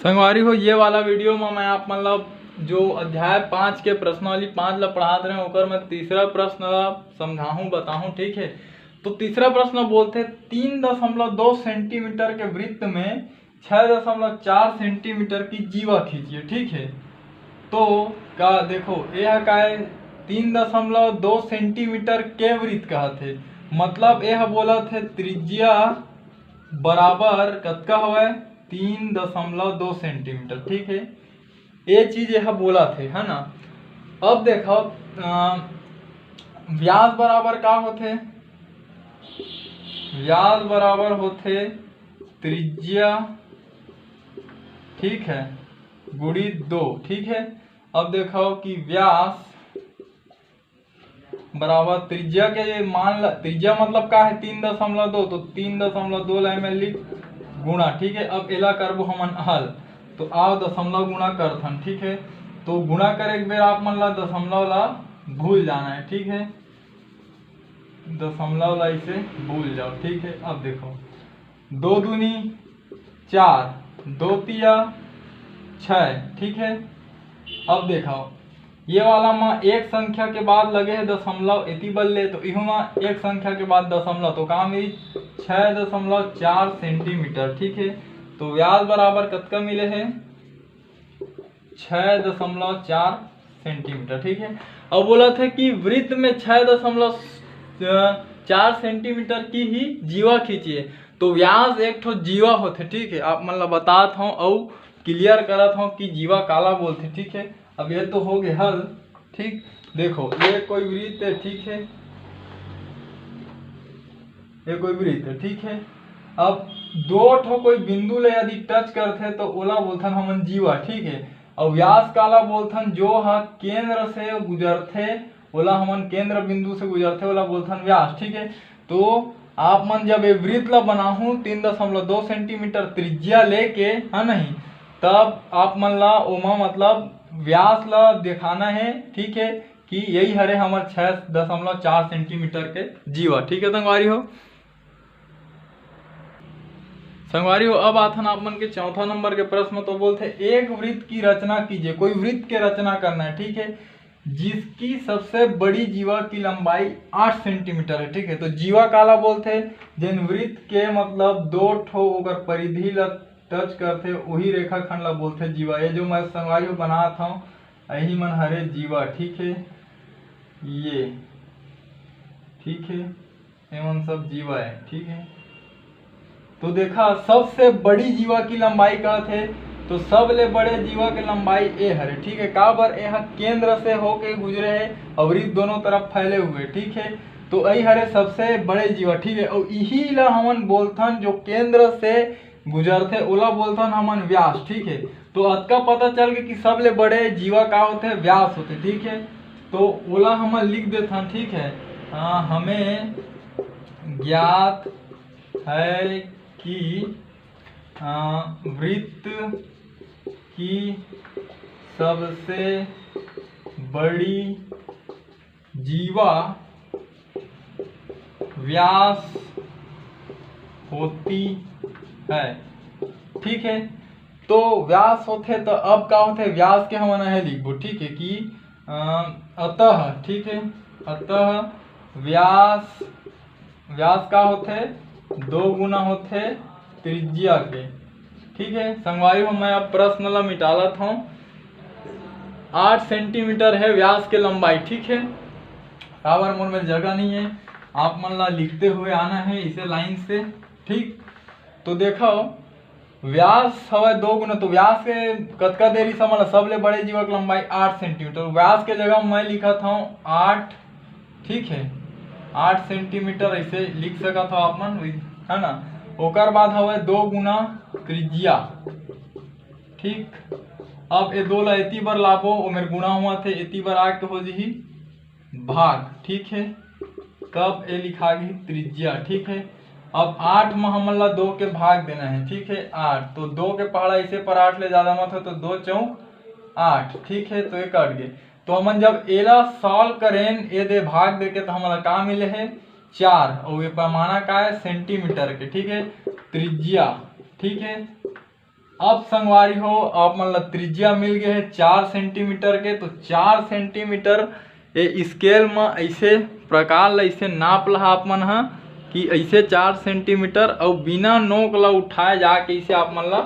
संगवारी हो ये वाला वीडियो में मैं आप मतलब जो अध्याय 5 के प्रश्नावली 5 ला पढ़ाते रहे ओकर मैं तीसरा प्रश्न समझाऊं बताऊं। ठीक है, तो तीसरा प्रश्न बोलते 3.2 सेंटीमीटर के वृत्त में 6.4 सेंटीमीटर की जीवा खींचिए। ठीक है, तो का देखो यह का है 3.2 सेंटीमीटर के वृत्त कहा थे, मतलब यह बोला थे त्रिज्या बराबर कतका हुआ 3.2 सेंटीमीटर। ठीक है, ये चीज यह बोला थे है ना। अब देखो व्यास बराबर का होते, व्यास बराबर होते त्रिज्या, ठीक है, गुणी 2। ठीक है, अब देखो कि व्यास बराबर त्रिज्या के मान त्रिज्या मतलब का है 3.2, तो 3.2 ला में लिख गुणा। ठीक है, अब एला करबो हमन हल, तो आओ दशमलव गुणा करथन। ठीक है, तो गुणा करे एक बेर आप मन ला दशमलव ला भूल जाना है। ठीक है, दशमलव ला इसे भूल जाओ। ठीक है, अब देखो 2 दूनी 4, 2 तिया 6। ठीक है, अब देखो ये वाला में एक संख्या के बाद लगे है दशमलव इति बल्ले, तो इहू में एक संख्या के बाद दशमलव, तो कहाँ मिली 6.4 सेंटीमीटर। ठीक है, तो व्यास बराबर कतका मिले है 6.4 सेंटीमीटर। ठीक है, अब बोला था कि वृत्त में 6.4 सेंटीमीटर की ही जीवा खींचिए, तो व्यास एक ठो जीवा होते। ठीक है, आप मतलब बतात हूँ और क्लियर करत हूँ कि जीवा काला बोलते। ठीक है, अब ये तो हो गए हल। ठीक, देखो ये कोई वृत्त है। ठीक है, ये कोई वृत्त है। ठीक है, अब दो ठो कोई बिंदु ले यदि टच करते तो ओला बोलथन हमन जीवा। ठीक है, और व्यास काला बोलथन जो हा केंद्र से गुजरते ओला हमन केंद्र बिंदु से गुजरते ओला बोलथन व्यास। ठीक है, तो आप मन जब ये वृत्त ला बनाहू 3.2 सेंटीमीटर त्रिज्या लेके है नहीं, तब आप मन ला ओमा मतलब व्यास ला दिखाना है। ठीक है, कि यही हरे हमार 6.4 सेंटीमीटर के जीवा। ठीक है संगवारी हो, संगवारी हो अब आथन आप मन के चौथा नंबर के प्रश्न। तो बोलते एक वृत्त की रचना कीजिए, कोई वृत्त के रचना करना है। ठीक है, जिसकी सबसे बड़ी जीवा की लंबाई 8 सेंटीमीटर है। ठीक है, तो जीवा काला बोलते जिन वृत्त के मतलब दो ठो अगर परिधि ला टच करते वही रेखाखंड ला बोलते जीवा। ये जो मैं संगवारी बनात हूँ यही मन हरे जीवा। ठीक है, ये ठीक है, एवं सब जीवा है। ठीक है, तो देखा सबसे बड़ी जीवा की लंबाई का थे, तो सबले बड़े जीवा की लंबाई ए हरे। ठीक है, काबर यह केंद्र से होके गुजरे है और वृत्त दोनों तरफ फैले हुए। ठीक है, तो यही हरे सबसे बड़े जीवा। ठीक है, और यही ला हमन बोलथन जो केंद्र से गुजरते ओला बोलथन हमन व्यास। ठीक है, तो अतका पता चल गया कि सबले बड़े जीवा का होते व्यास होते। ठीक है, तो ओला हमन लिख देथन। ठीक है, हमें ज्ञात है कि वृत्त की सबसे बड़ी जीवा व्यास होती है। ठीक है, तो व्यास होते तो अब का होते व्यास के हम है लिखबो। ठीक है, कि अतः, ठीक है, अतः व्यास व्यास का होते 2 गुना होते त्रिज्या के। ठीक है, संगवारी में मैं अब प्रश्न ला मिटालत हूँ। 8 सेंटीमीटर है व्यास के लंबाई। ठीक है, काबर मोर में जगह नहीं है, आप मन ला लिखते हुए आना है इसे लाइन से। ठीक, तो देखो व्यास हवा 2 गुना, तो व्यास के कतका देरी समझ सबले बड़े जीवा की लंबाई 8 सेंटीमीटर, व्यास के जगह मैं लिखा था 8। ठीक है, 8 सेंटीमीटर ऐसे लिख सका था आप मन, है ना। ओकर बाद हवा 2 गुना त्रिज्या। ठीक, अब ये 2 ला इति बर लाबो ओमेर गुणा हुआ थे इति बर आके हो जी भाग। ठीक है, तब ये लिखा गई त्रिज्या। ठीक है, अब 8 में हमन ला 2 के भाग देना है। ठीक है, 8, तो 2 के पहाड़ा इसे पर 8 ले ज्यादा मत हो, तो 2 चौक 8। ठीक है, तो ये कट गए। तो हमन जब एला सॉल्व करें ये दे भाग दे के, तो हमारा का मिले है 4, और ये पैमाना का है सेंटीमीटर के। ठीक है, त्रिज्या। ठीक है, अब संगवारी हो आप मतलब त्रिज्या मिल गए है 4 सेंटीमीटर के, तो 4 सेंटीमीटर ये स्केल में ऐसे प्रकार ला ऐसे नाप ला आप मन हा कि ऐसे 4 सेंटीमीटर और बिना नोक ला उठाए जाके इसे आप मन ला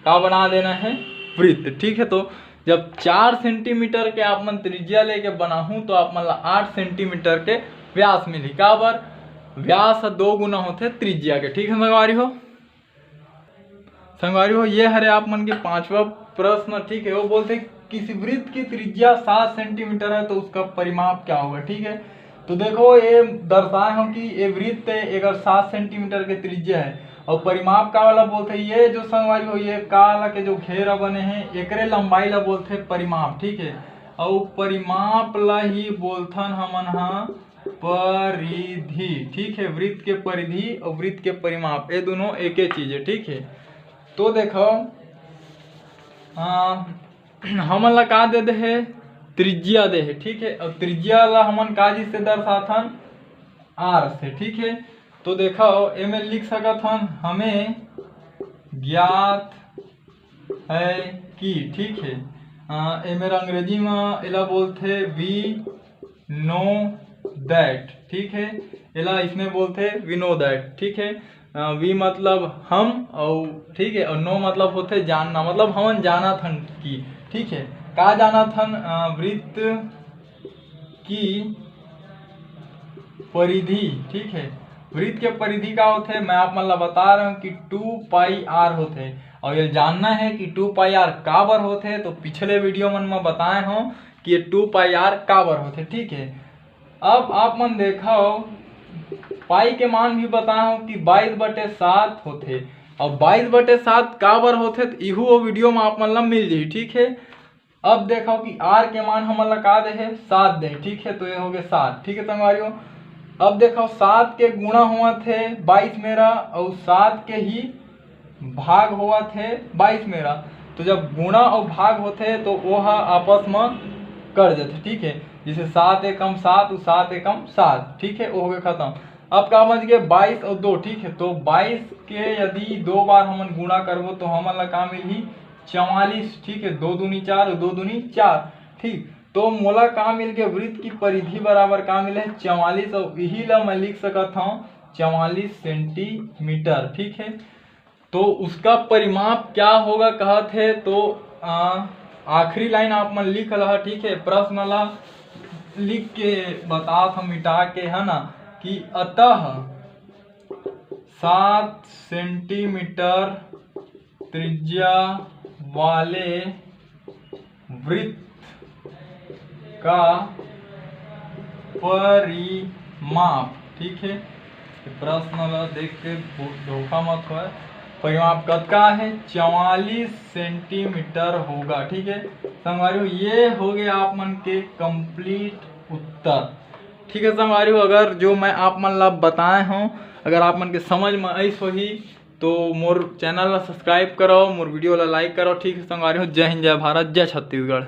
का बना देना है वृत्त। ठीक है, तो जब 4 सेंटीमीटर के आप मन त्रिज्या लेके बनाहूँ तो आप मन ला 8 सेंटीमीटर के व्यास मिली। का बर व्यास 2 गुना होते त्रिज्या के। ठीक है संगवारी हो ये हरे आप मन के 5वां प्रश्न। ठीक है, वो बोलते किसी वृत्त की त्रिज्या 7 सेंटीमीटर है तो उसका परिमाप क्या होगा। ठीक है, तो देखो ये दर्शाए हो कि ये वृत्त है अगर 7 सेंटीमीटर के त्रिज्या है और परिमाप का वाला बोलते ये जो संगवारी हो ये काला के जो घेरा बने हैं एकरे लंबाई ला बोलते परिमाप। ठीक है, और परिमाप ला ही बोलथन हमन हा परिधि। ठीक है, वृत्त के परिधि और वृत्त के परिमाप ये दोनों एक ही चीज है। ठीक है, तो देखो हमन ला का दे है त्रिज्या दे है। ठीक है, और त्रिज्या ला हमन का जी से दर्शाथन आर से। ठीक है, तो देखो एमे लिख सकत हन हमें ज्ञात है कि। ठीक है, एमे अंग्रेजी में एला बोलते वी नो दैट। ठीक है, एला इसमें बोलते वी नो दैट। ठीक है, वी मतलब हम और ठीक है और नो मतलब होते जानना, मतलब हमन जाना थन की। ठीक है, का जाना थन वृत्त की परिधि। ठीक है, वृत्त के परिधि का होते मैं आप मतलब बता रहा हूँ कि 2 पाई आर होते और ये जानना है कि 2 पाई आर का बर होते तो पिछले वीडियो में बताए हो कि ये 2 पाई आर का बर होते। ठीक है, अब आप मन देखो पाई के मान भी बताया हूँ कि 22/7 होते और 22/7 का बर होते तो इहू वो वीडियो में आप मन ला मिल जाही। ठीक है, अब देखो कि आर के मान हमन ला का दे है 7 दे। ठीक है, तो ये हो गए 7। ठीक है संगवारियों, अब देखो 7 के गुणा हुआ थे 22 मेरा और 7 के ही भाग हुआ थे 22 मेरा, तो जब गुणा और भाग होते तो वो आपस में कर देते। ठीक है, जैसे 7 एकम 7 7 एकम 7। ठीक है, वो हो गए खत्म। अब का समझ गए 22 और 2। ठीक है, तो 22 के यदि 2 बार हमन गुणा करबो तो हमन ला का मिलही 44। ठीक है, 2 दूनी 4 और 2 दूनी 4। ठीक, तो मोला का मिल गया वृत्त की परिधि बराबर का मिले 44 और यही ला मैं लिख सकत हूँ 44 सेंटीमीटर। ठीक है, तो उसका परिमाप क्या होगा कहत है तो आखिरी लाइन आप मन लिख रहा। ठीक है, प्रश्न ला लिख के बता था मिटा के है ना कि अतः 7 सेंटीमीटर त्रिज्या वाले वृत्त का परिमाप। ठीक है, प्रश्न ला देख के धोखा मत हो। परिमाप कतका है 44 सेंटीमीटर होगा। ठीक है संगवारियों, ये हो गया आप मन के कंप्लीट उत्तर। ठीक है संगवारियों, अगर जो मैं आप मन ला बताए हूँ अगर आप मन के समझ में आई होही तो मोर चैनल ला सब्सक्राइब करो, मोर वीडियो ला लाइक करो। ठीक है संगवारियों, जय हिंद, जय भारत, जय छत्तीसगढ़।